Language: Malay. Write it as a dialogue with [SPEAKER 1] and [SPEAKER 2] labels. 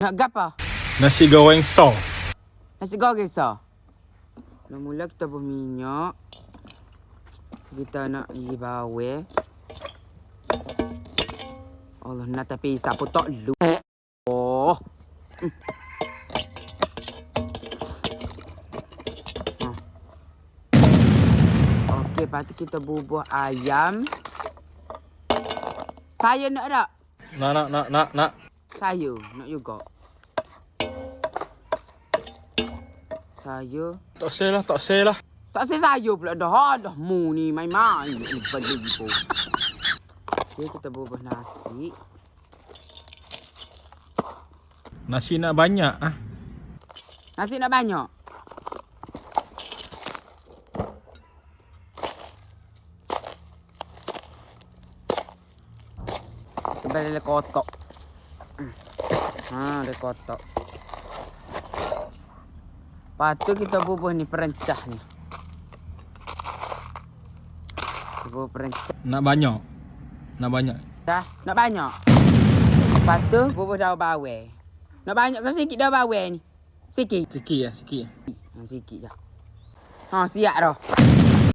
[SPEAKER 1] Nak gapa?
[SPEAKER 2] Nasi goreng so.
[SPEAKER 1] Nasi goreng so. Mula-mula kita berminyak. Kita nak isi bawang. Allah nak tapi siapa tak lu. Oh. Okey, lepas tu kita bubuh ayam. Saya nak tak?
[SPEAKER 2] Nak.
[SPEAKER 1] Saya nak juga. Saya.
[SPEAKER 2] Tak say lah.
[SPEAKER 1] Tak saya pula dah. Dah mu ni main-main. Ni bagi pun. Okey, kita bubuh nasi.
[SPEAKER 2] Nasi nak banyak ah.
[SPEAKER 1] Nasi nak banyak. Kita boleh kotak. Dia kotak. Lepas tu kita bubuh ni perencah ni. Bubuh perencah.
[SPEAKER 2] Nak banyak.
[SPEAKER 1] Dah, nak banyak. Lepas tu bubuh daun bawang. Nak banyak ke sikit daun bawang ni? Sikit.
[SPEAKER 2] Sikit.
[SPEAKER 1] Sikit je. Siap dah.